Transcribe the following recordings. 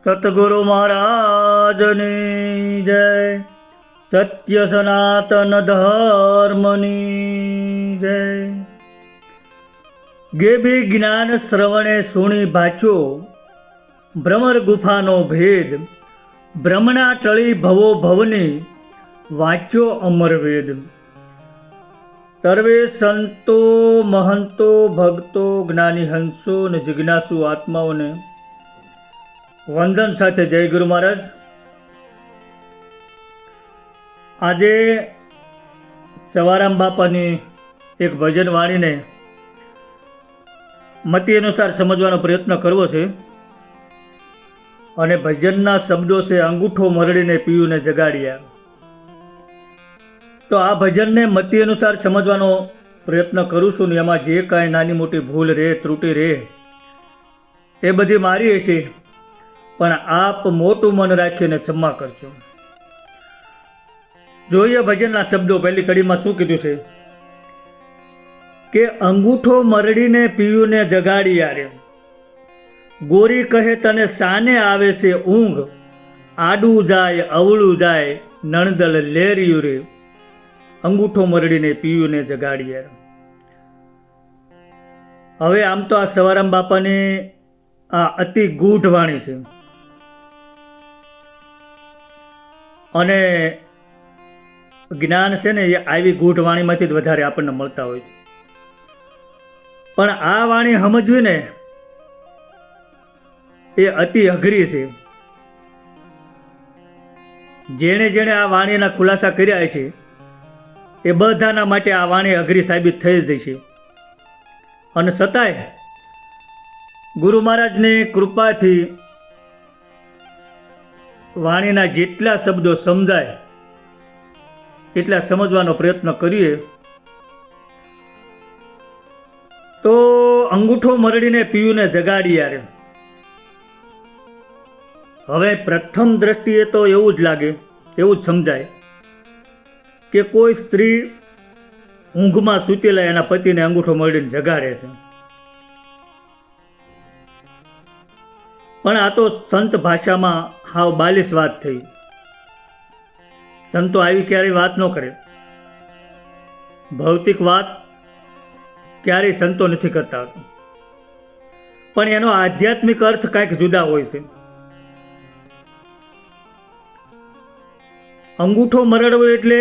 સતગુરુ મહારાજની જય. સત્ય સનાતન ધર્મની જય. ગેબી જ્ઞાન શ્રવણે સુણી ભાચ્યો, ભ્રમર ગુફાનો ભેદ. બ્રહ્મણા ટળી ભવો ભવની, વાંચ્યો અમરવેદ. સર્વે સંતો મહંતો ભક્તો જ્ઞાની હંસો અને જિજ્ઞાસુ આત્માઓને વંદન સાથે જય ગુરુ મહારાજ. આજે સવારામ બાપાની એક ભજન વાણીને મતિ અનુસાર સમજવાનો પ્રયત્ન કરવો છે. અને ભજનના શબ્દો છે અંગૂઠો મરડીને પીયુને જગાડ્યા. તો આ ભજનને મતિ અનુસાર સમજવાનો પ્રયત્ન કરું છું ને એમાં જે કાંઈ નાની મોટી ભૂલ રહે, ત્રુટિ રહે, એ બધી મારી હશે, પણ આપ મોટું મન રાખીને ક્ષમા કરજો. જોઈએ ભજનના શબ્દો. પહેલી કડીમાં શું કીધું છે કે અંગૂઠો મરડીને પીયુને જગાડ્યા રે, ગોરી કહે તને સાને આવે છે ઊંઘ, આડું જાય અવળું જાય નણદલ લેરિયું રે, અંગૂઠો મરડીને પીયુને જગાડ્યા. હવે આમ તો આ સવારામ બાપાની આ અતિ ગૂઢ વાણી છે અને જ્ઞાન છે ને એ આવી ગૂઢ વાણીમાંથી જ વધારે આપણને મળતા હોય છે. પણ આ વાણી સમજવી ને એ અતિ અઘરી છે. જેણે જેણે આ વાણીના ખુલાસા કર્યા છે એ બધાના માટે આ વાણી અઘરી સાબિત થઈ જ છે. અને છતાંય ગુરુ મહારાજની કૃપાથી વાણીના જેટલા શબ્દો સમજાય એટલા સમજવાનો પ્રયત્ન કરીએ. તો અંગૂઠો મરડીને પીયુને જગાડ્યા રે. હવે પ્રથમ દ્રષ્ટિએ તો એવું જ લાગે, એવું જ સમજાય કે કોઈ સ્ત્રી ઊંઘમાં સૂતેલા એના પતિને અંગૂઠો મરડીને જગાડે છે. પણ આ તો સંત ભાષામાં હાવ બાલિશ વાત થઈ. સંતો આવી ક્યારેય વાત ન કરે. ભૌતિક વાત ક્યારેય સંતો નથી કરતા, પણ એનો આધ્યાત્મિક અર્થ કંઈક જુદા હોય છે. અંગૂઠો મરડવો એટલે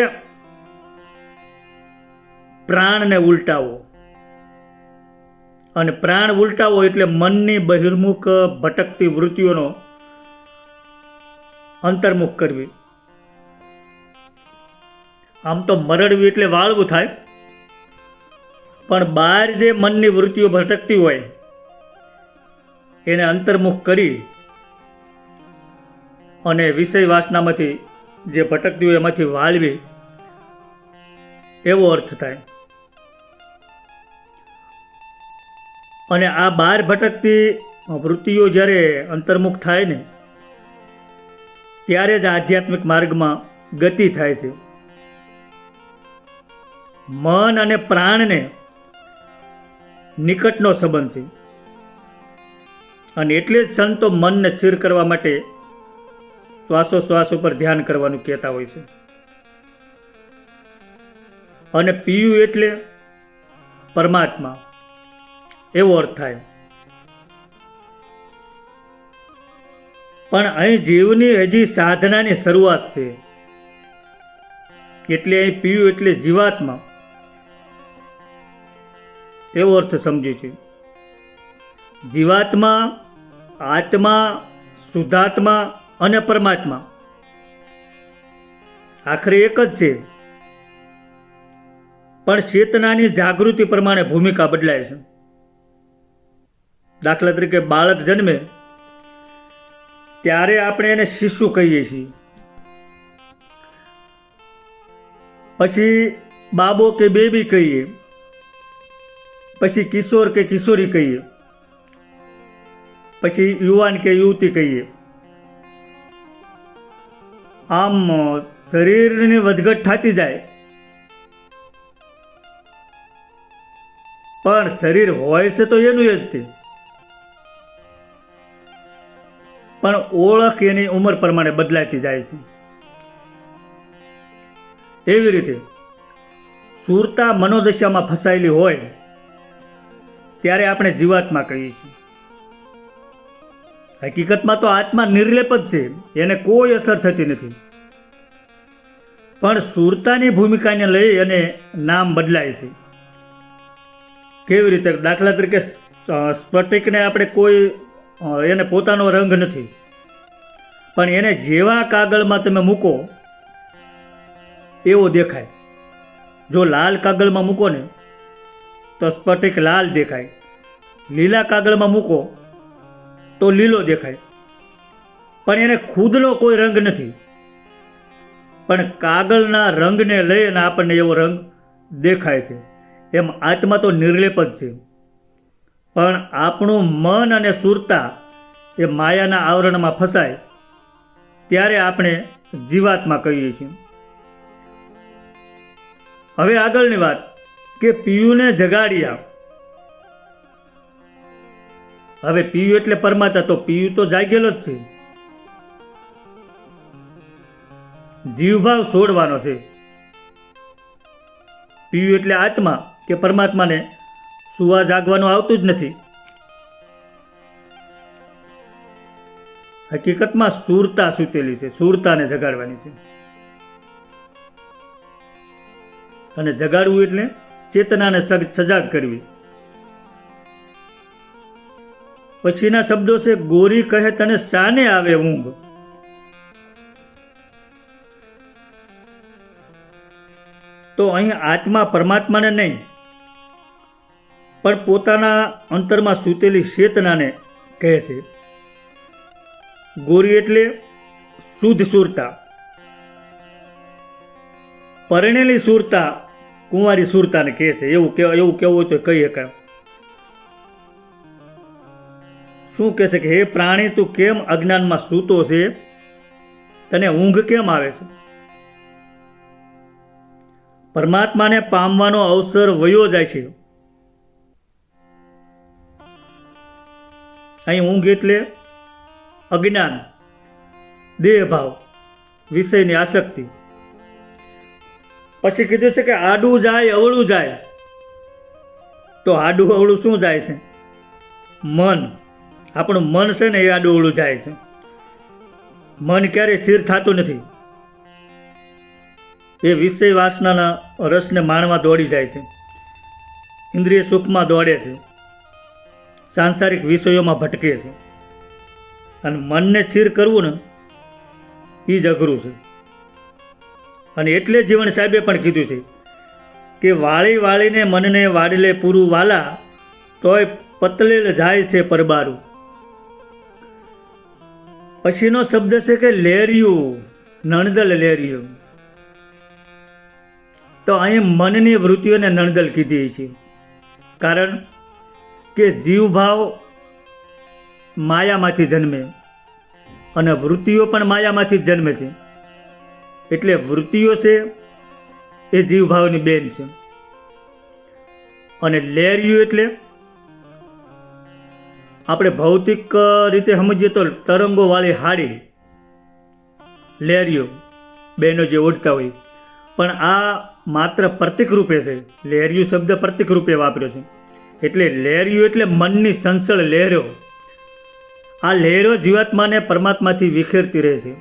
પ્રાણને ઉલટાવો, અને પ્રાણ ઉલટાવો એટલે મનની બહિર્મુખ ભટકતી વૃત્તિઓનો અંતર્મુખ કરવી. આમ તો મરડવી એટલે વાળવું થાય, પણ બહાર જે મનની વૃત્તિઓ ભટકતી હોય એને અંતર્મુખ કરી અને વિષય વાસનામાંથી જે ભટકતી હોય એમાંથી વાળવી, એવો અર્થ થાય. અને આ બહાર ભટકતી વૃત્તિઓ જ્યારે અંતર્મુખ થાય ને ત્યારે જ આધ્યાત્મિક માર્ગમાં ગતિ થાય છે. મન અને પ્રાણને નિકટનો સંબંધ છે, અને એટલે જ સંતો મનને સ્થિર કરવા માટે શ્વાસોશ્વાસ ઉપર ધ્યાન કરવાનું કહેતા હોય છે. અને પીયું એટલે પરમાત્મા, એવો અર્થ થાય. પણ અહીં જીવની હજી સાધનાની શરૂઆત છે, એટલે અહીં પીયું એટલે જીવાત્મા, એવો અર્થ સમજ્યું છે. જીવાત્મા, આત્મા, શુદ્ધાત્મા અને પરમાત્મા આખરે એક જ છે, પણ ચેતનાની જાગૃતિ પ્રમાણે ભૂમિકા બદલાય છે. દાખલા તરીકે બાળક જન્મે ત્યારે આપણે એને શિશુ કહીએ છીએ, પછી બાબો કે બેબી કહીએ, પછી કિશોર કે કિશોરી કહીએ, પછી યુવાન કે યુવતી કહીએ. આમ શરીરની વધઘટ થતી જાય, પણ શરીર હોય છે તો એનું જ છે. પણ ઓળખ એની ઉંમર પ્રમાણે બદલાતી જાય છે. એવી રીતે સુરતા મનોદશામાં ફસાયેલી હોય ત્યારે આપણે જીવાત્મા કહીએ છીએ. હકીકતમાં તો આત્મા નિર્લેપ જ છે, એને કોઈ અસર થતી નથી. પણ સુરતાની ભૂમિકાને લઈ અને નામ બદલાય છે. કેવી રીતે? દાખલા તરીકે સ્ફટિકને આપણે કોઈ એને પોતાનો રંગ નથી, પણ એને જેવા કાગળમાં તમે મૂકો એવો દેખાય. જો લાલ કાગળમાં મૂકો ને તો સ્ફટિક લાલ દેખાય, લીલા કાગળમાં મૂકો તો લીલો દેખાય. પણ એને ખુદનો કોઈ રંગ નથી, પણ કાગળના રંગને લઈને આપણને એવો રંગ દેખાય છે. એમ આત્મા તો નિર્લેપ જ છે, પણ આપણું મન અને સુરતા એ માયાના આવરણમાં ફસાય ત્યારે આપણે જીવાત્મા કહીએ છીએ. હવે આગળની વાત કે પિયુને જગાડ્યા. હવે પિયુ એટલે પરમાત્મા, તો પિયુ તો જાગેલો જ છે. જીવભાવ છોડવાનો છે. પિયુ એટલે આત્મા કે પરમાત્માને સુવા જાગવાનું આવતું જ નથી. હકીકતમાં સુરતા સૂતેલી છે, સુરતાને જગાડવાની છે. અને જગાડવું એટલે ચેતનાને સજાગ કરવી. પછીના શબ્દો છે ગોરી કહે તને શાને આવે ઊંઘ. તો અહીં આત્મા પરમાત્માને નહીં, પણ પોતાના અંતરમાં સૂતેલી ચેતનાને કહે છે. ગોરી એટલે શુદ્ધ સુરતા. પરણેલી સુરતા કુંવારી સુરતાને કહે છે. એવું કેવું હોય તો કહી શકાય. શું કહે છે કે હે પ્રાણી, તું કેમ અજ્ઞાનમાં સૂતો છે? તને ઊંઘ કેમ આવે છે? પરમાત્માને પામવાનો અવસર વયો જાય છે. અહીં ઊંઘ એટલે અજ્ઞાન, દેહભાવ, વિષયની આસક્તિ. પછી કીધું છે કે આડું જાય અવળું જાય. તો આડું અવળું શું જાય છે? મન. આપણું મન છે ને એ આડું અવળું જાય છે. મન ક્યારેય સ્થિર થતું નથી. એ વિષય વાસનાના રસને માણવા દોડી જાય છે, ઇન્દ્રિય સુખમાં દોડે છે, સાંસારિક વિષયોમાં ભટકે છે. અને મનને સ્થિર કરવું ને એ જ અઘરું છે. અને એટલે જીવન સાહેબે પણ કીધું છે કે વાળી વાળીને મનને વાડલે પૂરું વાલા, તોય પતલેલ જાય છે પરબારું. પછીનો શબ્દ છે કે લેરિયું, નણદલ લેરિયું. તો અહીં મનની વૃત્તિઓને નણદલ કીધી છે, કારણ કે જીવભાવ માયામાંથી જન્મે અને વૃત્તિઓ પણ માયામાંથી જ જન્મે છે. એટલે વૃત્તિઓ છે એ જીવભાવની બેન છે. અને લેરિયું એટલે આપણે ભૌતિક રીતે સમજીએ તો તરંગોવાળી હાડી, લેરિયું બેનો જે ઉડતા હોય. પણ આ માત્ર પ્રતિક રૂપે છે. લેરિયું શબ્દ પ્રતિક રૂપે વાપર્યો છે. એટલે લેરિયું એટલે મનની સંસળ લહેરો. આ લહેરો જીવાત્માને પરમાત્માથી વિખેરતી રહે છે.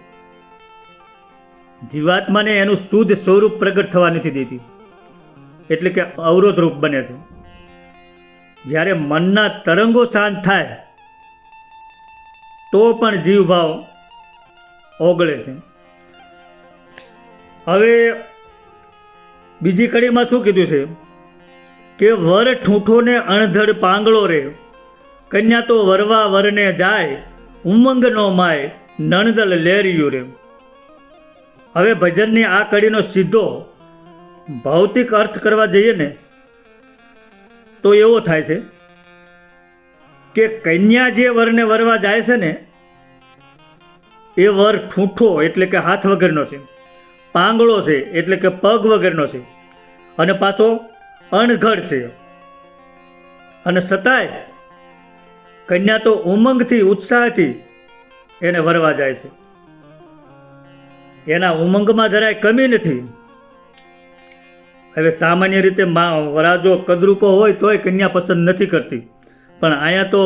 જીવાત્માને એનું શુદ્ધ સ્વરૂપ પ્રગટ થવા નથી દેતી, એટલે કે અવરોધ રૂપ બને છે. જ્યારે મનના તરંગો શાંત થાય તો પણ જીવભાવ ઓગળે છે. હવે બીજી કડીમાં શું કીધું છે કે વર ઠૂંઠોને અણધડ પાંગળો રે, કન્યા તો વરવા વરને જાય, ઉમંગ નો માય નણદલ લેરિયું રે. હવે ભજનની આ કડીનો સીધો ભૌતિક અર્થ કરવા જઈએ ને તો એવો થાય છે કે કન્યા જે વરને વરવા જાય છે ને એ વર ઠૂંઠો એટલે કે હાથ વગરનો છે, પાંગળો છે એટલે કે પગ વગરનો છે, અને પાછો અણઘડ છે. અને છતાંય કન્યા તો ઉમંગથી, ઉત્સાહથી એને વરવા જાય છે. એના ઉમંગમાં જરાય કમી નથી. હવે સામાન્ય રીતે વરાજો કદરૂપો હોય તોય કન્યા પસંદ નથી કરતી, પણ અહીંયા તો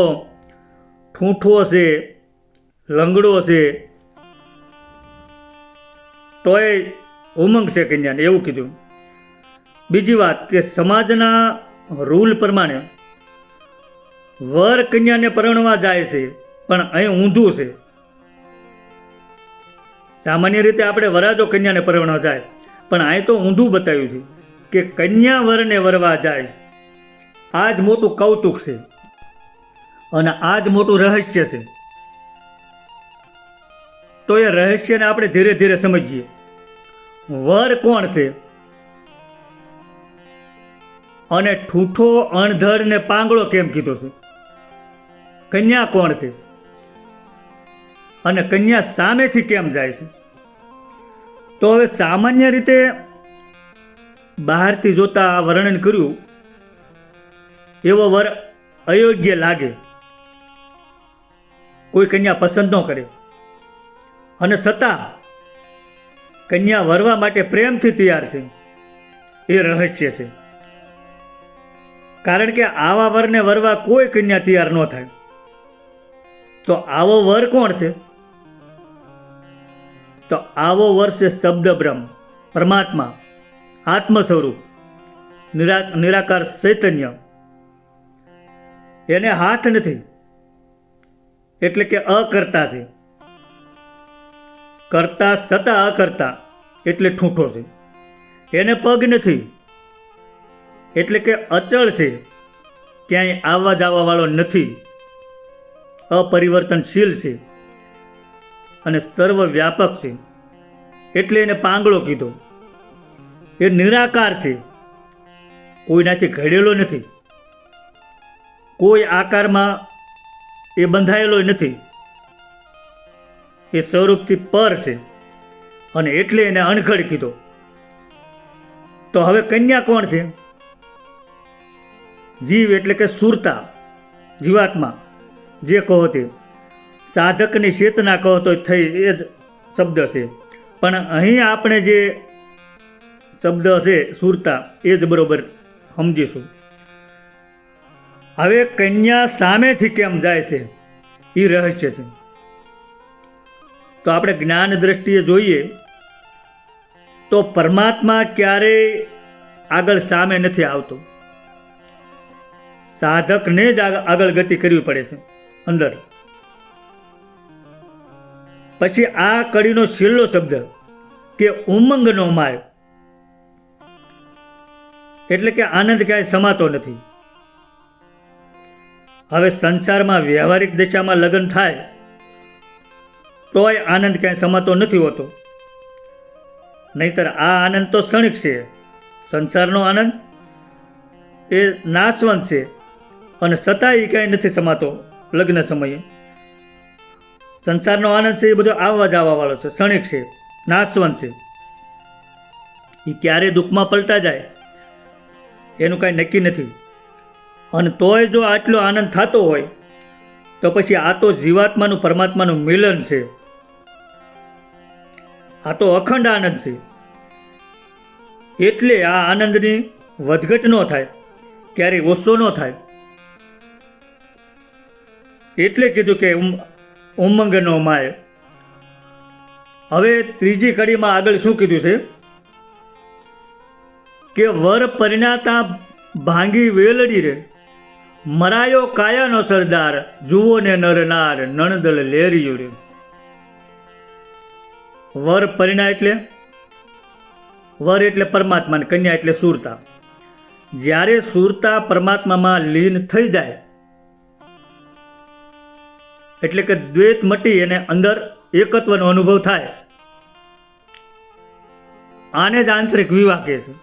ઠૂંઠો છે, લંગડો છે, તોય ઉમંગ છે કન્યાને, એવું કીધું. બીજી વાત કે સમાજના રૂલ પ્રમાણે વર કન્યાને પરણવા જાય છે, પણ અહીં ઊંધું છે. સામાન્ય રીતે આપણે વરાજો કન્યાને પરણવા જાય, પણ અહીં તો ઊંધું બતાવ્યું છે કે કન્યા વરને વરવા જાય. આ જ મોટું કૌતુક છે અને આ જ મોટું રહસ્ય છે. તો એ રહસ્યને આપણે ધીરે ધીરે સમજીએ. વર કોણ છે અને ઠૂઠો, અણધડ ને પાંગળો કેમ કીધો છે? કન્યા કોણ છે અને કન્યા સામેથી કેમ જાય છે? તો હવે સામાન્ય રીતે બહારથી જોતા આ વર્ણન કર્યું એવો વર અયોગ્ય લાગે, કોઈ કન્યા પસંદ ન કરે, અને છતાં કન્યા વરવા માટે પ્રેમથી તૈયાર છે. એ રહસ્ય છે. કારણ કે આવા વરને વરવા કોઈ કન્યા તૈયાર ન થાય. તો આવો વર કોણ છે? તો આવો વર છે શબ્દ બ્રહ્મ, પરમાત્મા, આત્મ સ્વરૂપ, નિરાકાર ચૈતન્ય. એને હાથ નથી એટલે કે અકર્તા છે. કરતા છતાં અકર્તા એટલે ઠૂંઠો છે. એને પગ નથી એટલે કે અચળ છે, ક્યાંય આવવા જવા વાળો નથી, અપરિવર્તનશીલ છે અને સર્વવ્યાપક છે, એટલે એને પાંગળો કીધો. એ નિરાકાર છે, કોઈનાથી ઘડેલો નથી, કોઈ આકારમાં એ બંધાયેલો નથી, એ સ્વરૂપથી પર છે અને એટલે એને અણઘડ કીધો. તો હવે કન્યા કોણ છે? જીવ એટલે કે સુરતા, જીવાત્મા, જે કહો તે, સાધકની ચેતના કહો તો થઈ એ જ શબ્દ છે. પણ અહીં આપણે જે શબ્દ છે સુરતા, એ જ બરોબર સમજીશું. હવે કન્યા સામેથી કેમ જાય છે એ રહસ્ય છે. તો આપણે જ્ઞાન દ્રષ્ટિએ જોઈએ તો પરમાત્મા ક્યારેય આગળ સામે નથી આવતો. સાધકને જ આગળ ગતિ કરવી પડે છે અંદર. પછી આ કડીનો છેલ્લો શબ્દ કે ઉમંગનો માય, એટલે કે આનંદ ક્યાંય સમાતો નથી. હવે સંસારમાં વ્યવહારિક દિશામાં લગ્ન થાય તોય આનંદ ક્યાંય સમાતો નથી હોતો. નહીતર આ આનંદ તો ક્ષણિક છે. સંસારનો આનંદ એ નાશવંત છે અને છતાંય ક્યાંય નથી સમાતો. લગ્ન સમયે સંસારનો આનંદ છે એ બધો આવવા જવા વાળો છે, ક્ષણિક છે, નાશવંત છે. એ ક્યારે દુઃખમાં પલટા જાય એનું કાંઈ નક્કી નથી. અને તોય જો આટલો આનંદ થતો હોય તો પછી આ તો જીવાત્માનું પરમાત્માનું મિલન છે. આ તો અખંડ આનંદ છે. એટલે આ આનંદની વધઘટ ન થાય, ક્યારેય ઓછો ન થાય. એટલે કીધું કે ઉમંગનો માય. હવે ત્રીજી કડીમાં આગળ શું કીધું છે કે વર પરિણાતા ભાંગી વેલડી રે, મરાયો કાયાનો સરદાર, જુઓ ને નરનાર, નણદલ લેરિયું રે. વર પરિણા એટલે વર એટલે પરમાત્મા, કન્યા એટલે સુરતા. જ્યારે સુરતા પરમાત્મામાં લીન થઈ જાય એટલે કે દ્વૈત મટી એને અંદર એકત્વનો અનુભવ થાય, આને જ આંતરિક વિવાહ કહે છે.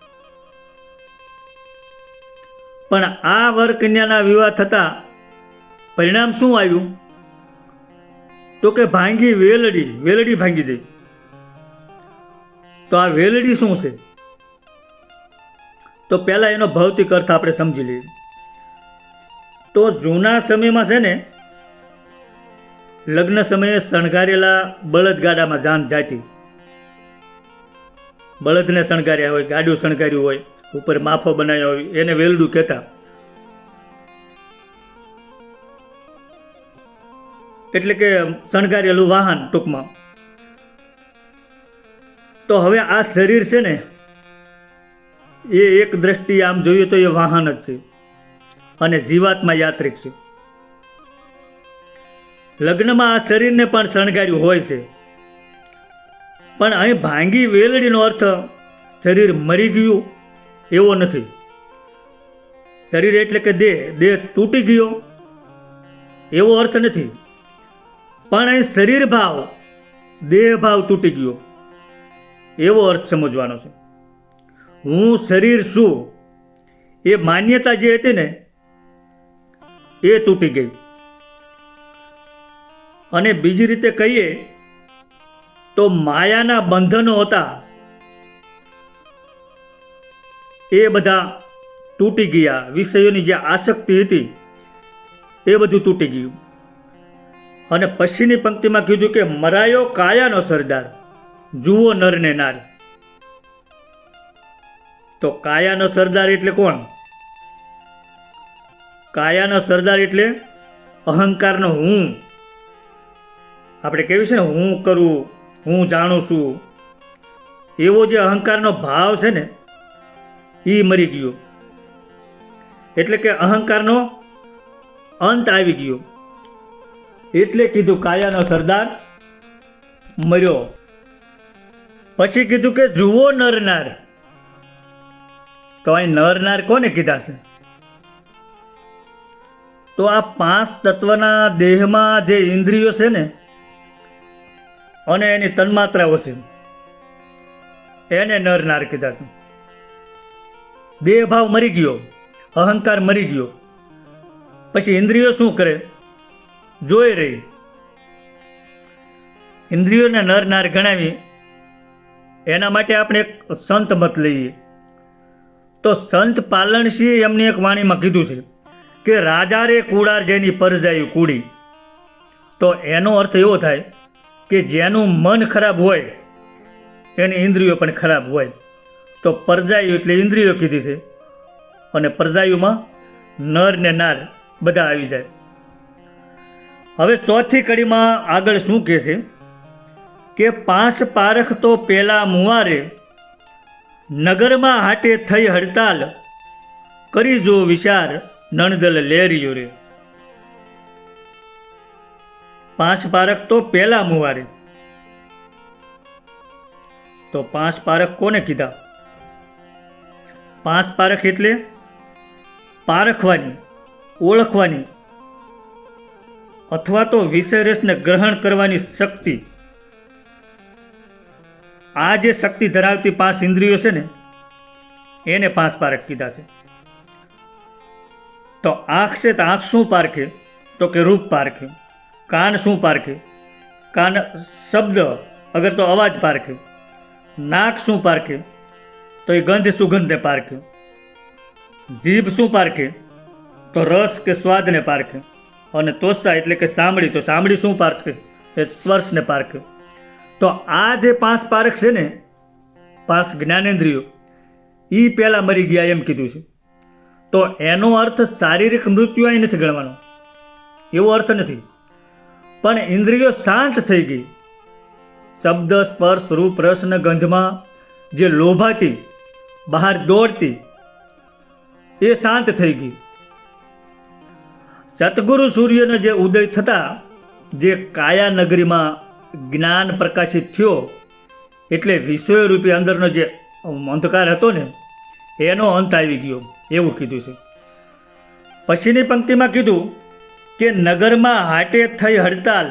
પણ આ વર કન્યાના વિવાહ થતા પરિણામ શું આવ્યું? તો કે ભાંગી વેલડી, વેલડી ભાંગી જઈ. તો આ વેલડી શું છે? તો પહેલા એનો ભૌતિક અર્થ આપણે સમજી લઈએ. તો જૂના સમયમાં છે ને લગ્ન સમયે શણગારેલા બળદગાડામાં જાન જાતી. બળદને શણગાર્યા હોય, ગાડું શણગાર્યું હોય, ઉપર માફો બનાવ્યો હોય, એને વેલડું કહેતા. એટલે કે શણગારેલું વાહન ટૂંકમાં. તો હવે આ શરીર છે ને એ એક દ્રષ્ટિએ આમ જોઈએ તો એ વાહન જ છે અને જીવાત્મા યાત્રિક છે. લગ્નમાં આ શરીરને પણ શણગાર્યું હોય છે, પણ અહીં ભાંગી વેલડીનો અર્થ શરીર મરી ગયું એવો નથી. શરીર એટલે કે દેહ તૂટી ગયો એવો અર્થ નથી, પણ અહીં શરીર ભાવ, દેહ ભાવ તૂટી ગયો એવો અર્થ સમજવાનો છે. હું શરીર છું એ માન્યતા જે હતી ને એ તૂટી ગઈ. અને બીજી રીતે કહીએ તો માયાના બંધનો હતા એ બધા તૂટી ગયા. વિષયોની જે આસક્તિ હતી એ બધું તૂટી ગયું. અને પછીની પંક્તિમાં કીધું કે મરાયો કાયાનો સરદાર, જુઓ નર ને નાર. તો કાયાનો સરદાર એટલે કોણ? કાયાનો સરદાર એટલે અહંકારનો હું. આપણે કહેવું છે ને હું કરું, હું જાણું છું, એવો જે અહંકારનો ભાવ છે ને એ મરી ગયો. એટલે કે અહંકારનો અંત આવી ગયો. એટલે કીધું કાયાનો સરદાર મર્યો. પછી કીધું કે જુઓ નરનાર. તો અહીં નરનાર કોને કીધા છે? તો આ 5 તત્વના દેહમાં જે ઇન્દ્રિયો છે ને અને એની તન્માત્રાઓ છે એને નરનાર કીધા છે. દેહ ભાવ મરી ગયો, અહંકાર મરી ગયો, પછી ઇન્દ્રિયો શું કરે? જોઈ રહી. ઇન્દ્રિયોને નરનાર ગણાવી એના માટે આપણે એક સંત મત લઈએ. તો સંત પાલનસિંહ એમની એક વાણીમાં કીધું છે કે રાજા રે કુડાર જેની પરજાયું કુડી. તો એનો અર્થ એવો થાય કે જેનું મન ખરાબ હોય એની ઇન્દ્રિયો પણ ખરાબ હોય. તો પરજાયું એટલે ઇન્દ્રિયો કીધી છે, અને પરજાયુમાં નર ને નાર બધા આવી જાય. હવે ચોથી કડીમાં આગળ શું કહે છે કે 5 પારખ તો પેલા મુવારે, નગરમાં હાટે થઈ હડતાલ, કરી જો વિચાર નણદલ લેરિયો રે. 5 પારખ તો પેલા મુવારે. તો 5 પારખ કોને કીધા? 5 પારખ એટલે પારખવાની, ઓળખવાની અથવા તો વિષય રસને ગ્રહણ કરવાની શક્તિ. આ જે શક્તિ ધરાવતી 5 ઇન્દ્રિયો છે ને એને 5 પારખ કીધા છે. તો આંખ છે તો આંખ શું પારખે? તો કે રૂપ પારખે. કાન શું પારખે? કાન શબ્દ અગર તો અવાજ પારખે. નાક શું પારખે? તો એ ગંધ સુગંધને પારખે. જીભ શું પારખે? તો રસ કે સ્વાદને પારખે. અને તોષા એટલે કે સાંભળી, તો સાંભળી શું પારખે? એ સ્પર્શને પારખે. તો આ જે 5 પારખ છે ને, 5 જ્ઞાનેન્દ્રિયો, એ પહેલાં મરી ગયા એમ કીધું છે. તો એનો અર્થ શારીરિક મૃત્યુ અહીં નથી ગણવાનો, એવો અર્થ નથી. પણ ઇન્દ્રિયો શાંત થઈ ગઈ. શબ્દ, સ્પર્શ, રૂપ, રસ અને ગંધમાં જે લોભાતી, બહાર દોડતી, એ શાંત થઈ ગઈ. સતગુરુ સૂર્યનો જે ઉદય થતા જે કાયા નગરીમાં જ્ઞાન પ્રકાશિત થયો, એટલે વિષયરૂપી અંદરનો જે અંધકાર હતો ને એનો અંત આવી ગયો એવું કીધું છે. પછીની પંક્તિમાં કીધું કે નગરમાં હાટે થઈ હડતાલ,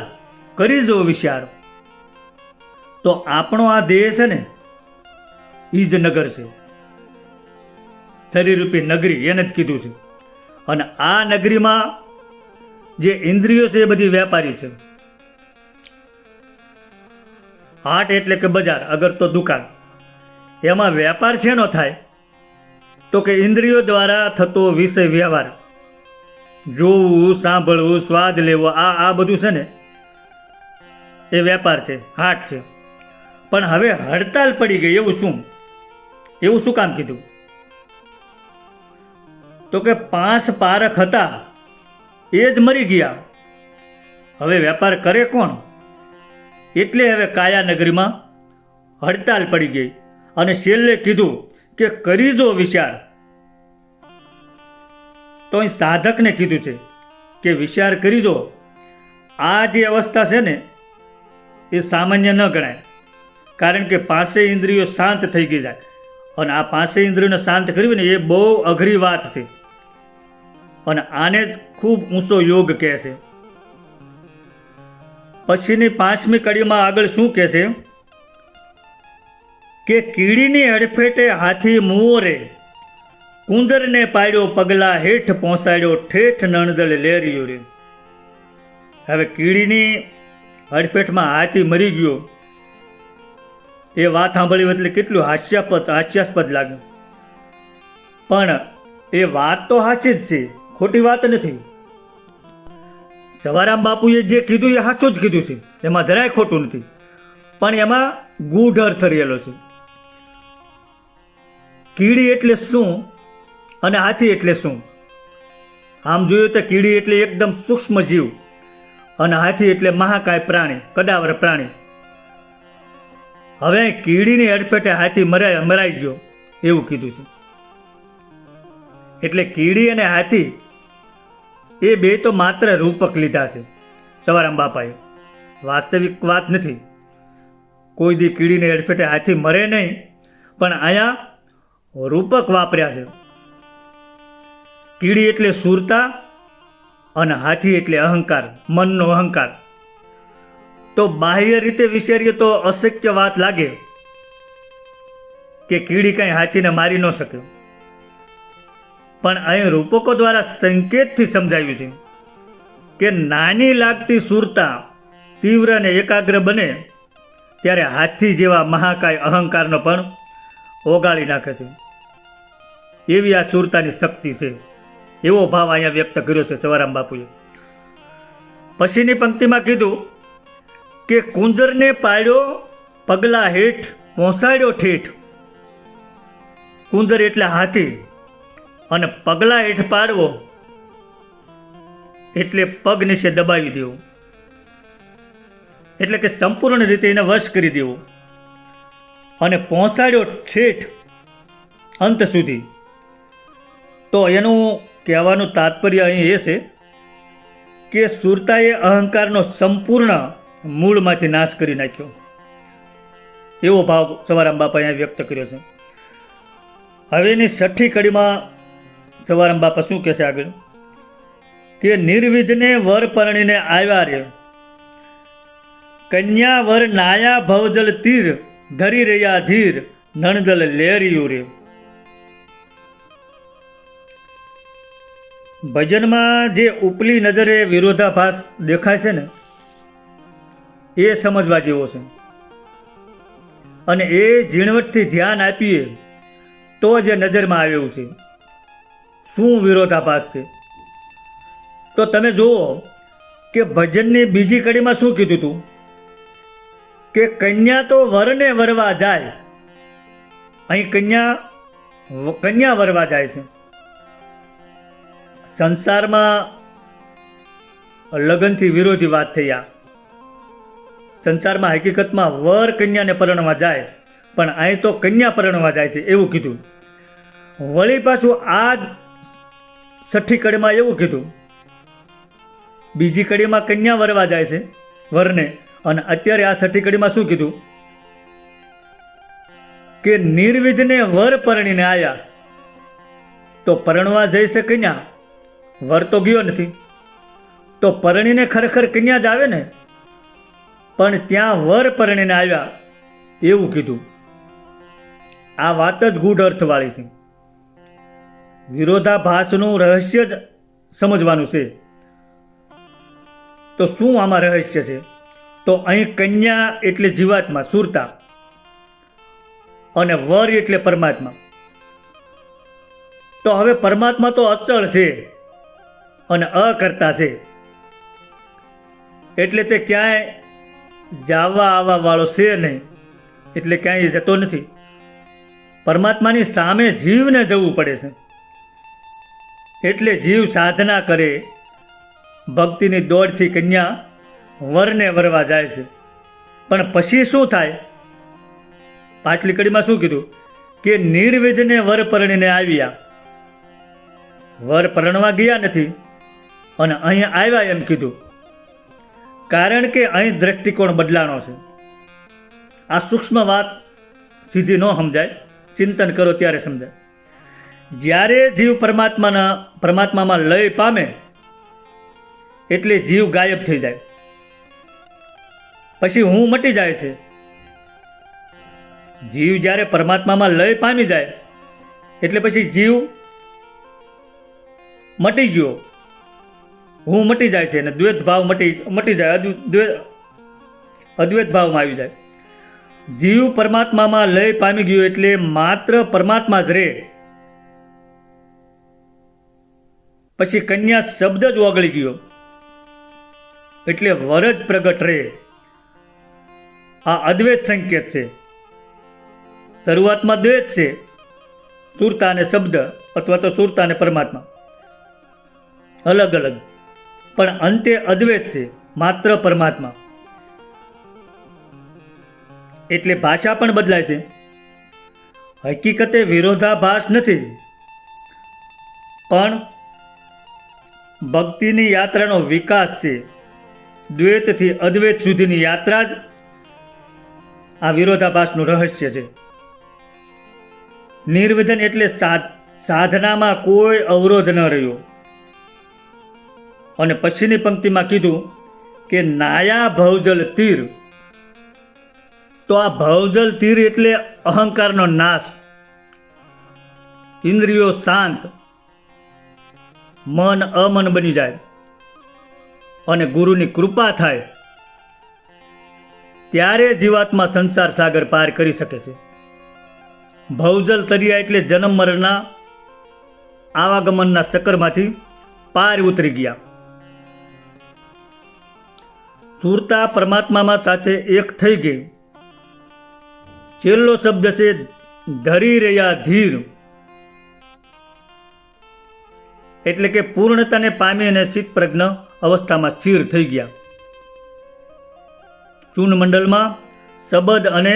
કરી જો વિચાર. તો આપણો આ દેહ છે ને એ જ નગર છે, શરીરરૂપી નગરી, એને જ કીધું છે. અને આ નગરીમાં જે ઇન્દ્રિયો છે એ બધી વેપારી છે. હાટ એટલે કે બજાર, અગર તો દુકાન. એમાં વેપાર શેનો થાય? તો કે ઇન્દ્રિયો દ્વારા થતો વિષય વ્યવહાર, જોવું, સાંભળવું, સ્વાદ લેવો, આ બધું છે ને એ વેપાર છે, હાટ છે. પણ હવે હડતાલ પડી ગઈ, એવું શું કામ કીધું? તો કે 5 પારખ હતા એ જ મરી ગયા, હવે વેપાર કરે કોણ? એટલે હવે કાયા નગરીમાં હડતાલ પડી ગઈ અને છેલ્લે કીધું કે કરી જો વિચાર. તો અહીં સાધકને કીધું છે કે વિચાર કરી જો. આ જે અવસ્થા છે ને એ સામાન્ય ન ગણાય, કારણ કે 5 ઇન્દ્રિયો શાંત થઈ ગઈ જાય, અને આ 5 ઇન્દ્રિયોને શાંત કરવી ને એ બહુ અઘરી વાત છે, અને આને જ ખૂબ ઊંચો યોગ કહે છે. પછીની 5મી કડીમાં આગળ શું કહે છે કે કીડીની હડફેટે હાથી મુઓરે, કુંદરને પાડ્યો પગલા હેઠ પહોંચાડ્યો ઠેઠ નણદલ લેરિયો રે. હવે કીડીની હડફેટમાં હાથી મરી ગયો, એ વાત સાંભળી એટલે કેટલું હાસ્યાસ્પદ લાગ્યું. પણ એ વાત તો સાચી જ છે, ખોટી વાત નથી. સવારામ બાપુએ જે કીધું એ સાચું જ કીધું છે, એમાં જરાય ખોટું નથી, પણ એમાં ગૂઢ અર્થ રહેલો છે. કીડી એટલે શું અને હાથી એટલે શું? આમ જોયું તો કીડી એટલે એકદમ સૂક્ષ્મ જીવ, અને હાથી એટલે મહાકાય પ્રાણી, કદાવર પ્રાણી. હવે કીડીની હડફેટે હાથી મરાઈ ગયો એવું કીધું છે. એટલે કીડી અને હાથી એ બે તો માત્ર રૂપક લીધા છે સવારામ બાપાએ, વાસ્તવિક વાત નથી. કોઈ દી કીડીને હડફેટે હાથી મરે નહીં, પણ અહીંયા રૂપક વાપર્યા છે. કીડી એટલે સુરતા અને હાથી એટલે અહંકાર, મનનો અહંકાર. તો બાહ્ય રીતે વિચારીએ તો અશક્ય વાત લાગે કે કીડી કંઈ હાથીને મારી ન શકે, પણ અહીં રૂપકો દ્વારા સંકેતથી સમજાવ્યું છે કે નાની લાગતી સુરતા તીવ્ર અને એકાગ્ર બને ત્યારે હાથી જેવા મહાકાય અહંકારનો પણ ઓગાળી નાખે છે. એવી આ સુરતાની શક્તિ છે, એવો ભાવ અહીંયા વ્યક્ત કર્યો છે સવારામ બાપુએ. પછીની પંક્તિમાં કીધું કે કુંજરને પાડ્યો પગલા હેઠ પહોંચાડ્યો ઠેઠ. કુંજર એટલે હાથી, અને પગલા હેઠ પાડવો એટલે પગ નીચે દબાવી દેવો, એટલે કે સંપૂર્ણ રીતે એને વશ કરી દેવો, અને પહોંચાડ્યો ઠેઠ અંત સુધી. તો એનું કહેવાનું તાત્પર્ય અહીં એ છે કે સુરતાએ અહંકારનો સંપૂર્ણ મૂળમાંથી નાશ કરી નાખ્યો, એવો ભાવ સવારામ બાપા અહીંયા વ્યક્ત કર્યો છે. હવેની 6ઠી કડીમાં સવારામ બાપા શું કહે છે આગળ કે નિર્વિધને વર પરણીને આવ્યા રે, કન્યા વર નાયા ભવજલ તીર, ધરી રહ્યા ધીર નણદલ લેરિયું રે. ભજનમાં જે ઉપલી નજરે વિરોધાભાસ દેખાય છે ને એ સમજવા જેવો છે, અને એ ઝીણવટથી ધ્યાન આપીએ તો જે નજરમાં આવ્યું છે શું વિરોધાભાસ છે. તો તમે જુઓ કે ભજનની બીજી કડીમાં શું કીધું હતું કે કન્યા તો વરને વરવા જાય, અહીં કન્યા વરવા જાય છે. સંસારમાં લગ્નથી વિરોધી વાત થઈ. આ સંસારમાં હકીકતમાં વર કન્યાને પરણવા જાય, પણ અહીં તો કન્યા પરણવા જાય છે એવું કીધું. વળી પાછું આ 6ઠી કડીમાં એવું કીધું, બીજી કડીમાં કન્યા વરવા જાય છે વરને, અને અત્યારે આ 6ઠી કડીમાં શું કીધું કે નિર્વિધને વર પરણીને આવ્યા. તો પરણવા જઈ છે કન્યા, વર તો ગયો નથી, તો પરણીને ખરેખર કન્યા જ આવે ને, પણ ત્યાં વર પરણીને આવ્યા એવું કીધું. આ વાત જ ગૂઢ અર્થવાળી છે. વિરોધાભાસનું રહસ્ય જ સમજવાનું છે. તો શું આમાં રહસ્ય છે? તો અહીં કન્યા એટલે જીવાત્મા સુરતા, અને વર એટલે પરમાત્મા. તો હવે પરમાત્મા તો અચળ છે અને અકર્તા છે, એટલે તે ક્યાંય જવા આવવા વાળો છે નહીં, એટલે ક્યાંય જતો નથી. પરમાત્માની સામે જીવને જવું પડે છે. એટલે જીવ સાધના કરે, ભક્તિની દોડથી કન્યા વરને વરવા જાય છે. પણ પછી શું થાય? પાછલી કડીમાં શું કીધું? કે નિર્વિધને વર પરણીને આવ્યા. વર પરણવા ગયા નથી અને અહીં આવ્યા એમ કીધું, કારણ કે અહીં દ્રષ્ટિકોણ બદલાનો છે. આ સૂક્ષ્મ વાત સીધી ન સમજાય, ચિંતન કરો ત્યારે સમજાય. જ્યારે જીવ પરમાત્મામાં લય પામે એટલે જીવ ગાયબ થઈ જાય, પછી હું મટી જાય છે. જીવ જ્યારે પરમાત્મામાં લય પામી જાય એટલે પછી જીવ મટી ગયો, હું મટી જાય છે, અને દ્વૈત ભાવ મટી જાય, અદ્વૈત ભાવમાં આવી જાય. જીવ પરમાત્મામાં લય પામી ગયો એટલે માત્ર પરમાત્મા જ રહે. પછી કન્યા શબ્દ જ ઓગળી ગયો એટલે વર જ પ્રગટ રહે. આ અદ્વૈત સંકેત છે. શરૂઆતમાં દ્વૈત છે, સુરતા અને શબ્દ, અથવા તો સુરતા અને પરમાત્મા અલગ અલગ, પણ અંતે અદ્વૈત છે, માત્ર પરમાત્મા. એટલે ભાષા પણ બદલાય છે. હકીકતે વિરોધાભાસ નથી, પણ ભક્તિની યાત્રાનો વિકાસ છે. દ્વૈતથી અદ્વૈત સુધીની યાત્રા જ આ વિરોધાભાસનું રહસ્ય છે. નિર્વિધન એટલે સાધનામાં કોઈ અવરોધ ન રહ્યો. અને પછીની પંક્તિમાં કીધું કે નાયા ભવજલ તીર. તો આ ભવજલ તીર એટલે અહંકારનો નાશ, ઇન્દ્રિયો શાંત, મન અમન બની જાય અને ગુરુની કૃપા થાય, ત્યારે જીવાત્મા સંસાર સાગર પાર કરી શકે છે. ભવજલ તર્યા એટલે જન્મ મરણના આવાગમનના ચક્કરમાંથી પાર ઉતરી ગયા. સુરતા પરમાત્મામાં સાથે એક થઈ ગઈ. છેલ્લો શબ્દ છે ધરી રહ્યા ધીર, એટલે કે પૂર્ણતાને પામી અને ચિત્ત પ્રજ્ઞ અવસ્થામાં સ્થિર થઈ ગયા. ચૂનમંડળમાં શબ્દ અને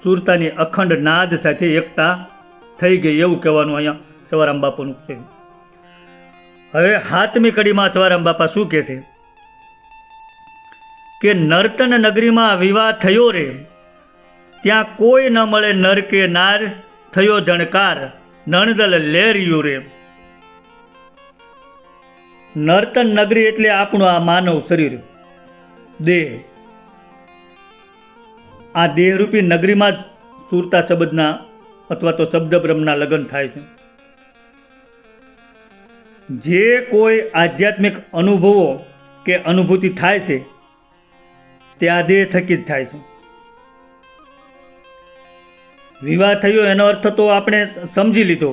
સુરતાની અખંડ નાદ સાથે એકતા થઈ ગઈ, એવું કહેવાનું અહીંયા સવારામ બાપુનું છે. હવે 7મી કડીમાં સવારામ બાપા શું કહે છે કે નર્તન નગરીમાં વિવાહ થયો રે, ત્યાં કોઈ ન મળે નર કે નાર, થયો જણકાર નણદલ લેરિયું રે. નર્તન નગરી એટલે આપણું આ માનવ શરીર, દેહ. આ દેહરૂપી નગરીમાં જ સુરતા શબ્દના અથવા તો શબ્દ બ્રહ્મના લગ્ન થાય છે. જે કોઈ આધ્યાત્મિક અનુભવો કે અનુભૂતિ થાય છે તે આ દેહ થકી જ થાય છે. વિવાહ થયો એનો અર્થ તો આપણે સમજી લીધો.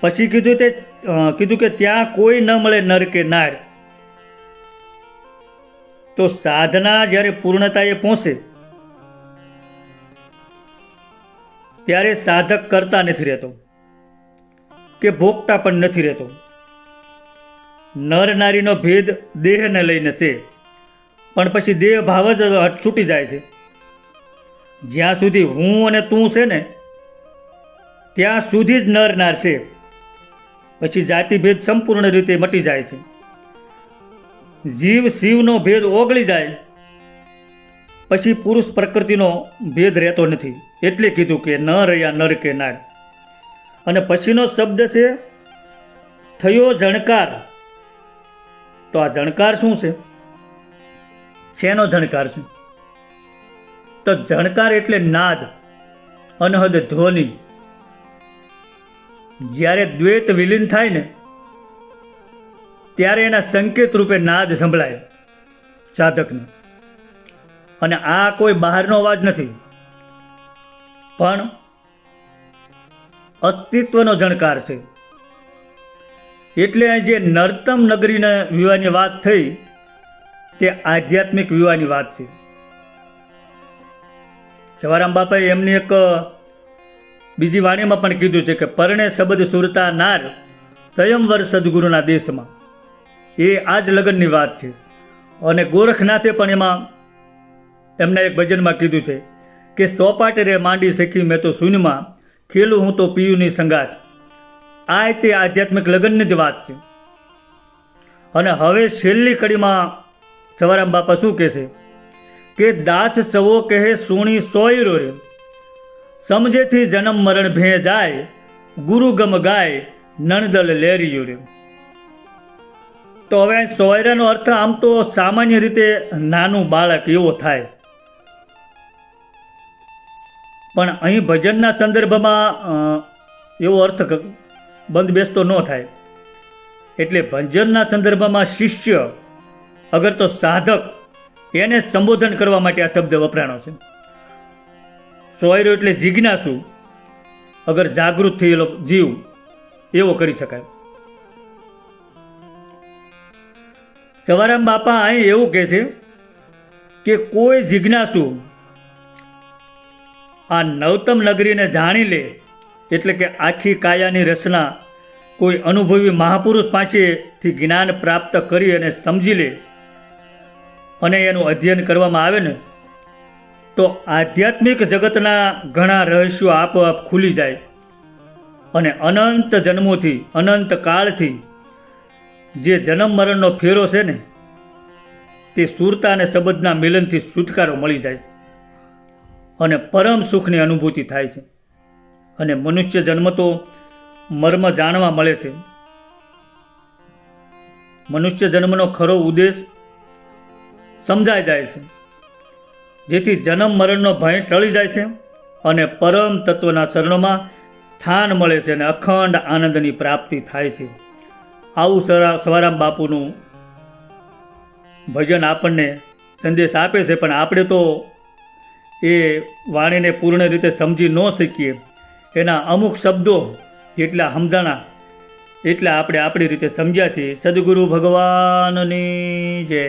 પછી કીધું કે ત્યાં કોઈ ન મળે નર કે નાર. તો સાધના જ્યારે પૂર્ણતાએ પહોંચે ત્યારે સાધક કરતા નથી રહેતો કે ભોગતા પણ નથી રહેતો. નર નારીનો ભેદ દેહને લઈને છે, પણ પછી દેહ ભાવ જ છૂટી જાય છે. જ્યાં સુધી હું અને તું છે ને ત્યાં સુધી જ નર નાર છે. પછી જાતિભેદ સંપૂર્ણ રીતે મટી જાય છે. જીવ શિવનો ભેદ ઓગળી જાય પછી પુરુષ પ્રકૃતિનો ભેદ રહેતો નથી. એટલે કીધું કે ન રહ્યા નર કે નાર. અને પછીનો શબ્દ છે થયો જણકાર. તો આ જણકાર શું છે? શેનો જણકાર છે? તો જણકાર એટલે નાદ, અનહદ ધ્વનિ. જ્યારે દ્વૈત વિલીન થાય ને ત્યારે એના સંકેત રૂપે નાદ સંભળાય સાધકને. અને આ કોઈ બહારનો અવાજ નથી, પણ અસ્તિત્વનો જણકાર છે. એટલે જે નર્તમ નગરીના વિવાહની વાત થઈ તે આધ્યાત્મિક વિવાહની વાત છે. સવારામ બાપાએ એમની એક બીજી વાણીમાં પણ કીધું છે કે પરણે શબ્દ સુરતા નાર સ્વયંવર સદગુરુના દેશમાં. એ આ જ લગ્નની વાત છે. અને ગોરખનાથે પણ એમાં એમના એક ભજનમાં કીધું છે કે ચોપાટે રે માંડી શીખી મેં તો શૂન્યમાં ખેલું હું તો પિયુની સંગાત. આ તે આધ્યાત્મિક લગ્નની જ વાત છે. અને હવે છેલ્લી કડીમાં સવારામ બાપા શું કહે છે કે દાસ સવો કહે સુણી સોયરો રે સમજેથી જન્મ મરણ ભે જાય ગુરુ ગમ ગાય નણદલ લેરિયો રે. તો હવે સોયરાનો અર્થ આમ તો સામાન્ય રીતે નાનું બાળક એવો થાય, પણ અહીં ભજનના સંદર્ભમાં એવો અર્થ બંધ બેસતો ન થાય. એટલે ભજનના સંદર્ભમાં શિષ્ય અગર તો સાધક એને સંબોધન કરવા માટે આ શબ્દ વપરાણો છે. સોયરો એટલે જિજ્ઞાસુ, અગર જાગૃત થયેલો જીવ એવો કરી શકાય. સવારામ બાપા અહીં એવું કહે છે કે કોઈ જિજ્ઞાસુ આ નવતમ નગરીને જાણી લે, એટલે કે આખી કાયાની રચના કોઈ અનુભવી મહાપુરુષ પાસેથી જ્ઞાન પ્રાપ્ત કરી અને સમજી લે અને એનું અધ્યયન કરવામાં આવે ને, તો આધ્યાત્મિક જગતના ઘણા રહસ્યો આપોઆપ ખુલી જાય અને અનંત જન્મોથી અનંત કાળથી જે જન્મ મરણનો ફેરો છે ને તે સુરતા અને શબ્દના મિલનથી છુટકારો મળી જાય અને પરમ સુખની અનુભૂતિ થાય છે. અને મનુષ્ય જન્મ તો મર્મ જાણવા મળે છે. મનુષ્ય જન્મનો ખરો ઉદ્દેશ સમજાઈ જાય છે, જેથી જન્મ મરણનો ભય ટળી જાય છે અને પરમ તત્વના ચરણોમાં સ્થાન મળે છે અને અખંડ આનંદની પ્રાપ્તિ થાય છે. આવું સવારામ બાપુનું ભજન આપણને સંદેશ આપે છે. પણ આપણે તો એ વાણીને પૂર્ણ રીતે સમજી ન શકીએ. એના અમુક શબ્દો જેટલા સમજાણા એટલા આપણે આપણી રીતે સમજ્યા છીએ. સદગુરુ ભગવાનની જય.